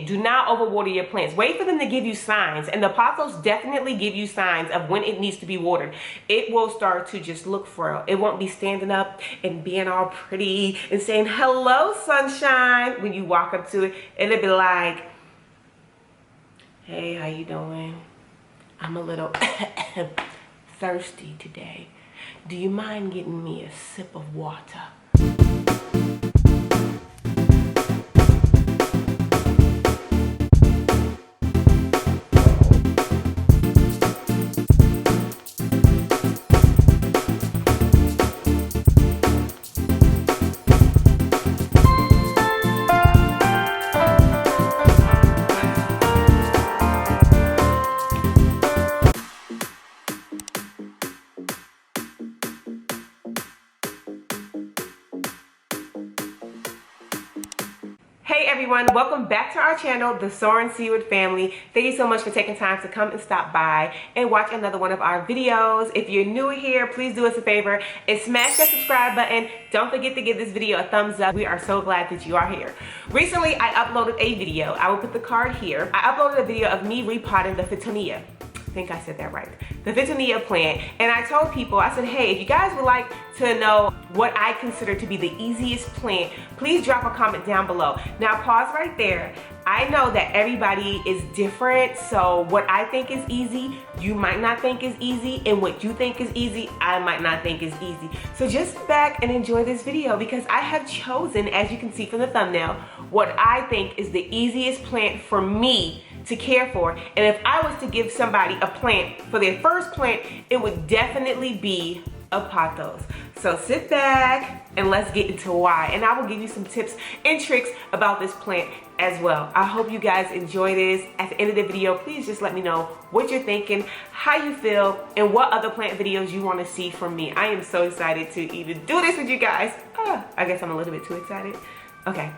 Do not overwater your plants. Wait for them to give you signs, and the pothos definitely give you signs of when it needs to be watered. It will start to just look frail. It won't be standing up and being all pretty and saying, hello, sunshine, when you walk up to it. It'll be like, hey, how you doing? I'm a little thirsty today. Do you mind getting me a sip of water? Hey everyone, welcome back to our channel, the Soaring Seaward family. Thank you so much for taking time to come and stop by and watch another one of our videos. If you're new here, please do us a favor and smash that subscribe button. Don't forget to give this video a thumbs up. We are so glad that you are here. Recently, I uploaded a video. I will put the card here. I uploaded a video of me repotting the Fittonia. I think I said that right. The Fittonia plant. And I told people, I said, hey, if you guys would like to know what I consider to be the easiest plant, please drop a comment down below. Now pause right there. I know that everybody is different, so what I think is easy, you might not think is easy, and what you think is easy, I might not think is easy. So just sit back and enjoy this video because I have chosen, as you can see from the thumbnail, what I think is the easiest plant for me to care for. And if I was to give somebody a plant for their first plant, it would definitely be a pothos. So sit back and let's get into why. And I will give you some tips and tricks about this plant as well. I hope you guys enjoy this. At the end of the video, please just let me know what you're thinking, how you feel, and what other plant videos you want to see from me. I am so excited to even do this with you guys. I guess I'm a little bit too excited. Okay.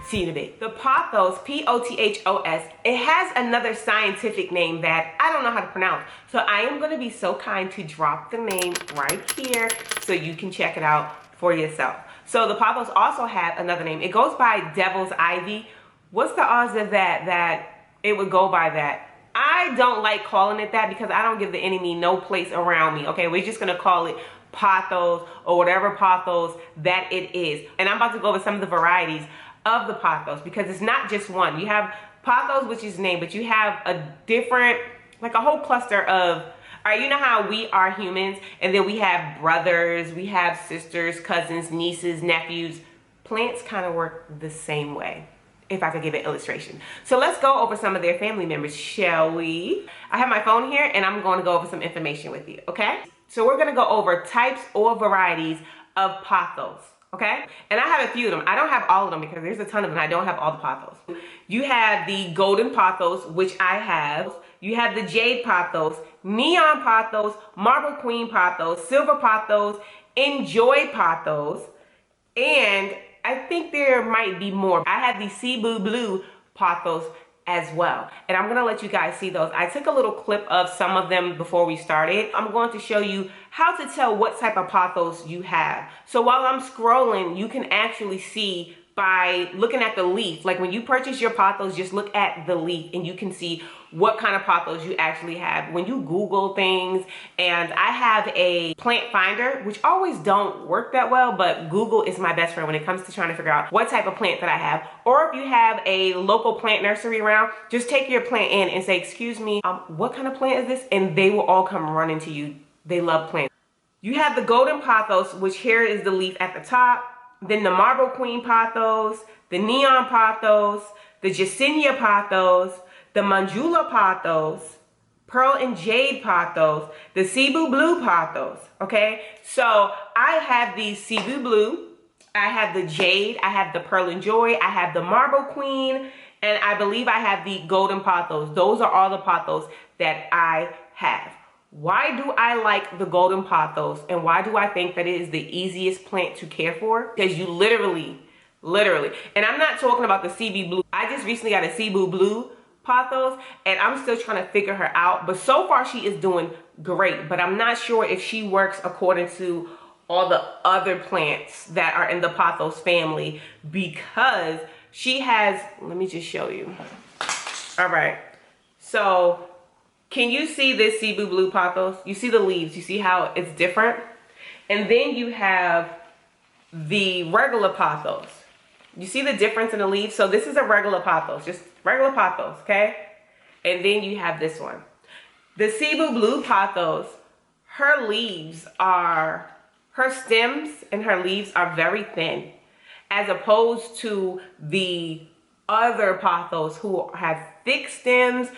See you in a bit. The pothos, P-O-T-H-O-S, it has another scientific name that I don't know how to pronounce. So I am going to be so kind to drop the name right here so you can check it out for yourself. So the pothos also have another name. It goes by devil's ivy. What's the odds of that it would go by that? I don't like calling it that because I don't give the enemy no place around me. Okay, we're just going to call it pothos or whatever pothos that it is. And I'm about to go over some of the varieties of the pothos because it's not just one. You have pothos, which is named, but you have a different, like a whole cluster of, all right, you know how we are humans and then we have brothers, we have sisters, cousins, nieces, nephews. Plants kind of work the same way, if I could give an illustration. So let's go over some of their family members, shall we? I have my phone here and I'm going to go over some information with you, okay? So we're going to go over types or varieties of pothos. Okay, and I have a few of them. I don't have all of them because there's a ton of them. I don't have all the pothos. You have the golden pothos, which I have. You have the jade pothos, neon pothos, marble queen pothos, silver pothos, enjoy pothos, and I think there might be more. I have the Cebu blue pothos as well, and I'm gonna let you guys see those. I took a little clip of some of them before we started. I'm going to show you how to tell what type of pothos you have. So while I'm scrolling, you can actually see by looking at the leaf. Like when you purchase your pothos, just look at the leaf and you can see what kind of pothos you actually have. When you Google things, and I have a plant finder, which always don't work that well, but Google is my best friend when it comes to trying to figure out what type of plant that I have. Or if you have a local plant nursery around, just take your plant in and say, excuse me, what kind of plant is this? And they will all come running to you. They love plants. You have the golden pothos, which here is the leaf at the top. Then the marble queen pothos, the neon pothos, the Jacinia pothos, the Manjula pothos, pearl and jade pothos, the Cebu blue pothos. Okay, so I have the Cebu blue, I have the jade, I have the pearl and joy, I have the marble queen, and I believe I have the golden pothos. Those are all the pothos that I have. Why do I like the golden pothos and why do I think that it is the easiest plant to care for? Because you literally, and I'm not talking about the Cebu blue. I just recently got a Cebu blue pothos and I'm still trying to figure her out. But so far she is doing great. But I'm not sure if she works according to all the other plants that are in the pothos family because she has, let me just show you. All right. So can you see this Cebu Blue Pothos? You see the leaves. You see how it's different? And then you have the regular Pothos. You see the difference in the leaves? So this is a regular Pothos, just regular Pothos, okay? And then you have this one. The Cebu Blue Pothos, her stems and her leaves are very thin, as opposed to the other Pothos who have thick stems,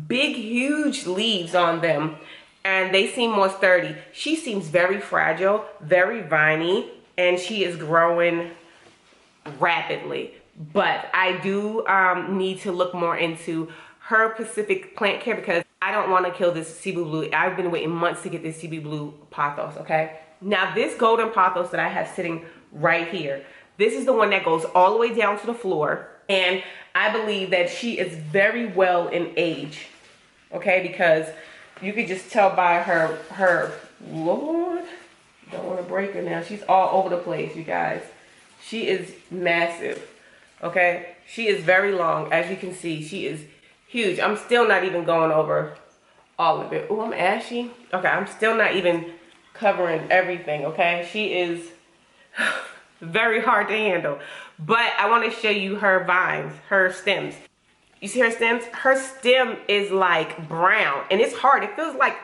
big, huge leaves on them, and they seem more sturdy. She seems very fragile, very viney, and she is growing rapidly. But I do need to look more into her Pacific plant care because I don't want to kill this Cebu Blue. I've been waiting months to get this Cebu Blue Pothos, okay? Now this golden Pothos that I have sitting right here, this is the one that goes all the way down to the floor, and I believe that she is very well in age, okay? Because you could just tell by her, Lord, don't want to break her now. She's all over the place, you guys. She is massive, okay? She is very long. As you can see, she is huge. I'm still not even going over all of it. Oh, I'm ashy. Okay, I'm still not even covering everything, okay? She is very hard to handle. But I want to show you her vines, her stems. You see her stems? Her stem is like brown, and it's hard. It feels like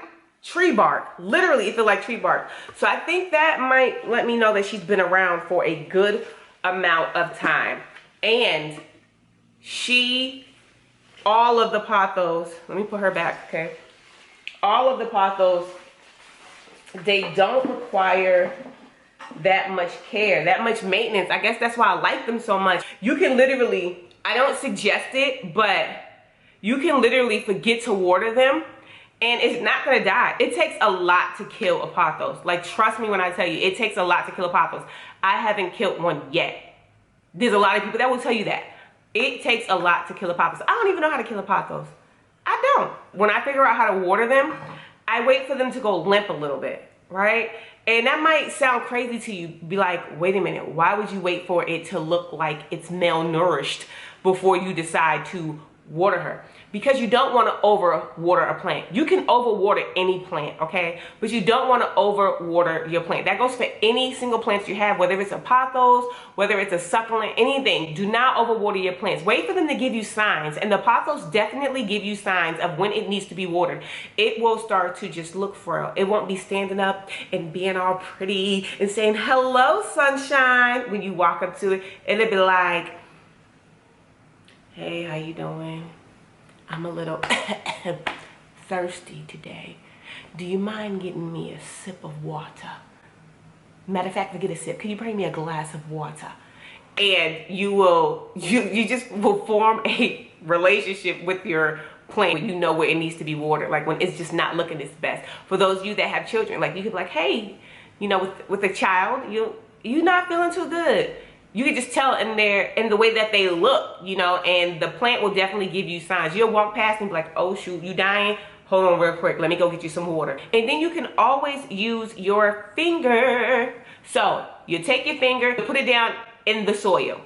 tree bark. Literally, it feels like tree bark. So I think that might let me know that she's been around for a good amount of time. And all of the Pothos, let me put her back, okay? All of the Pothos, they don't require that much care, that much maintenance. I guess that's why I like them so much. You can literally, I don't suggest it, but you can literally forget to water them and it's not gonna die. It takes a lot to kill a Pothos. Like, trust me when I tell you, it takes a lot to kill a Pothos. I haven't killed one yet. There's a lot of people that will tell you that. It takes a lot to kill a Pothos. I don't even know how to kill a Pothos. I don't. When I figure out how to water them, I wait for them to go limp a little bit, right? And that might sound crazy to you. Be like, wait a minute, why would you wait for it to look like it's malnourished before you decide to water her? Because you don't want to over water a plant. You can over water any plant, okay? But you don't want to over water your plant. That goes for any single plants you have, whether it's a Pothos, whether it's a succulent, anything. Do not over water your plants. Wait for them to give you signs. And the Pothos definitely give you signs of when it needs to be watered. It will start to just look frail. It won't be standing up and being all pretty and saying, hello, sunshine, when you walk up to it. It'll be like, hey, how you doing? I'm a little thirsty today. Do you mind getting me a sip of water? Matter of fact, forget a sip. Can you bring me a glass of water? And you just will form a relationship with your plant when you know where it needs to be watered, like when it's just not looking its best. For those of you that have children, like you could be like, hey, you know, with a child, you're not feeling too good. You can just tell in the way that they look, you know, and the plant will definitely give you signs. You'll walk past and be like, oh shoot, you dying? Hold on real quick, let me go get you some water. And then you can always use your finger. So you take your finger, put it down in the soil.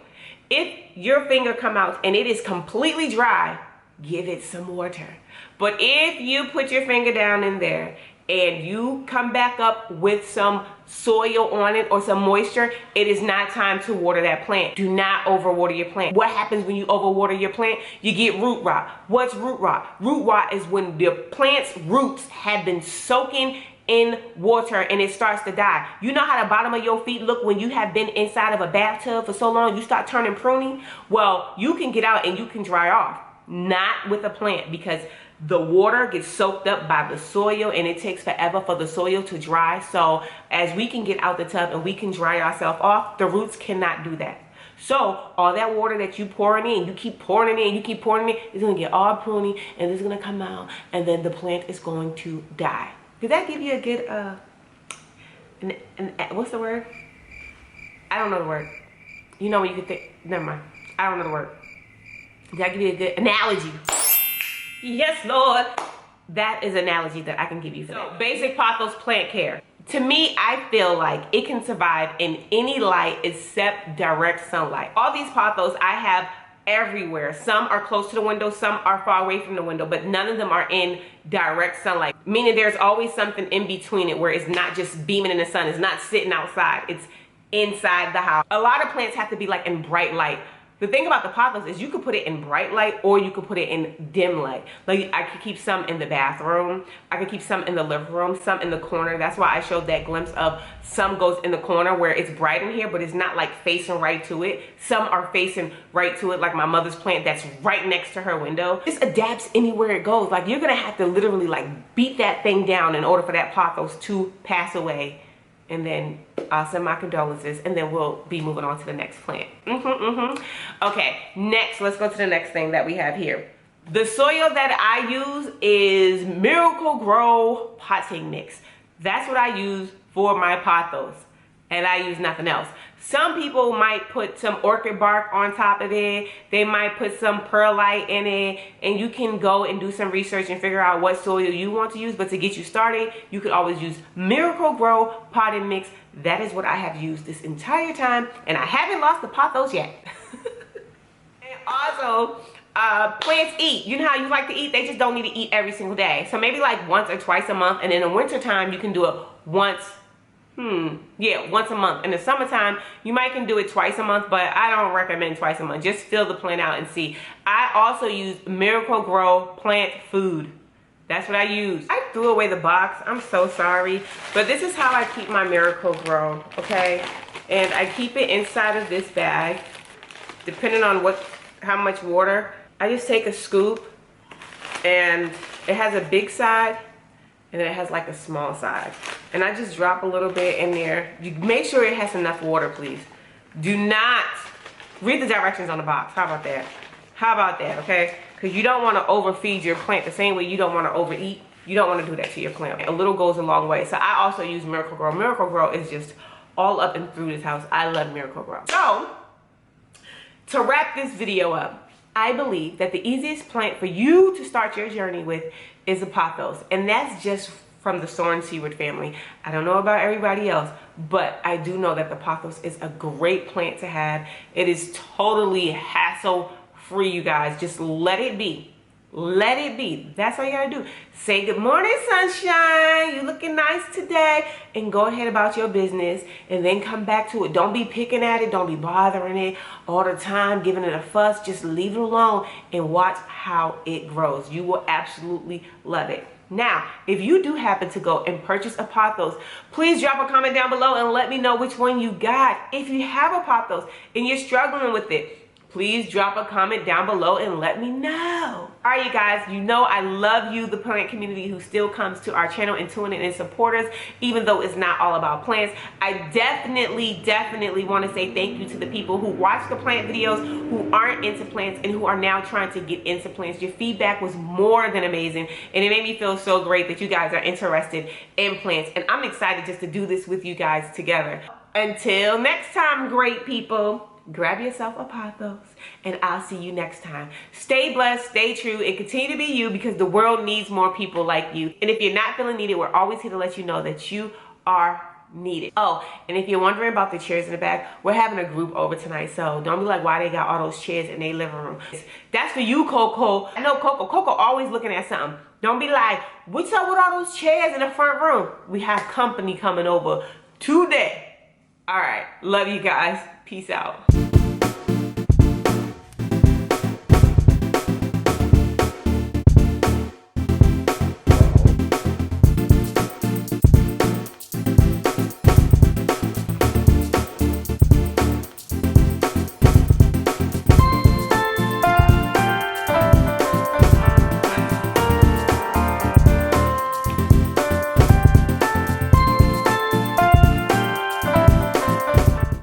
If your finger come out and it is completely dry, give it some water. But if you put your finger down in there and you come back up with some soil on it or some moisture, it is not time to water that plant. Do not overwater your plant. What happens when you overwater your plant? You get root rot. What's root rot? Root rot is when the plant's roots have been soaking in water and it starts to die. You know how the bottom of your feet look when you have been inside of a bathtub for so long, you start turning pruny? Well, you can get out and you can dry off. Not with a plant, because the water gets soaked up by the soil and it takes forever for the soil to dry. So as we can get out the tub and we can dry ourselves off, the roots cannot do that. So all that water that you pouring in, you keep pouring it in, you keep pouring it in, it's gonna get all pruny and it's gonna come out and then the plant is going to die. Did that give you a good, what's the word? I don't know the word. You know when you can think, never mind. I don't know the word. Did that give you a good analogy? Yes, Lord. That is an analogy that I can give you for that. Basic Pothos plant care. To me, I feel like it can survive in any light except direct sunlight. All these Pothos, I have everywhere. Some are close to the window, some are far away from the window, but none of them are in direct sunlight. Meaning there's always something in between it where it's not just beaming in the sun, it's not sitting outside, it's inside the house. A lot of plants have to be like in bright light. The thing about the pothos is you could put it in bright light or you could put it in dim light. Like I could keep some in the bathroom, I could keep some in the living room, some in the corner. That's why I showed that glimpse of some goes in the corner where it's bright in here, but it's not like facing right to it. Some are facing right to it, like my mother's plant that's right next to her window. This adapts anywhere it goes. Like you're gonna have to literally like beat that thing down in order for that pothos to pass away. And then I'll send my condolences, and then we'll be moving on to the next plant. Okay, next, let's go to the next thing that we have here. The soil that I use is Miracle-Gro potting mix. That's what I use for my pothos, and I use nothing else. Some people might put some orchid bark on top of it. They might put some perlite in it, and you can go and do some research and figure out what soil you want to use. But to get you started, you could always use Miracle-Gro potting mix. That is what I have used this entire time, and I haven't lost the pothos yet. And also, plants eat. You know how you like to eat? They just don't need to eat every single day. So maybe like once or twice a month, and in the winter time, you can do it once a month. In the summertime, you might can do it twice a month, but I don't recommend twice a month. Just fill the plant out and see. I also use Miracle-Gro plant food. That's what I use. I threw away the box. I'm so sorry. But this is how I keep my Miracle-Gro, okay? And I keep it inside of this bag, depending on how much water. I just take a scoop, and it has a big side, and then it has like a small side. And I just drop a little bit in there. You make sure it has enough water, please. Do not read the directions on the box. How about that? How about that, okay? Because you don't want to overfeed your plant the same way you don't want to overeat. You don't want to do that to your plant. A little goes a long way. So I also use Miracle-Gro. Miracle-Gro is just all up and through this house. I love Miracle-Gro. So, to wrap this video up, I believe that the easiest plant for you to start your journey with is a pothos, and that's just from the Soarers Seaward family. I don't know about everybody else, but I do know that the pothos is a great plant to have. It is totally hassle-free, you guys. Just let it be. Let it be. That's all you gotta do. Say good morning, sunshine. You looking nice today. And go ahead about your business, and then come back to it. Don't be picking at it. Don't be bothering it all the time, giving it a fuss. Just leave it alone and watch how it grows. You will absolutely love it. Now, if you do happen to go and purchase a pothos, please drop a comment down below and let me know which one you got. If you have a pothos and you're struggling with it, please drop a comment down below and let me know. All right, you guys, you know I love you, the plant community who still comes to our channel and tune in and support us, even though it's not all about plants. I definitely want to say thank you to the people who watch the plant videos, who aren't into plants, and who are now trying to get into plants. Your feedback was more than amazing, and it made me feel so great that you guys are interested in plants, and I'm excited just to do this with you guys together. Until next time, great people. Grab yourself a pothos, and I'll see you next time. Stay blessed, stay true, and continue to be you, because the world needs more people like you. And if you're not feeling needed, we're always here to let you know that you are needed. Oh, and if you're wondering about the chairs in the back, we're having a group over tonight, so don't be like, why they got all those chairs in their living room? That's for you, Coco. I know Coco always looking at something. Don't be like, what's up with all those chairs in the front room? We have company coming over today. All right, love you guys. Peace out.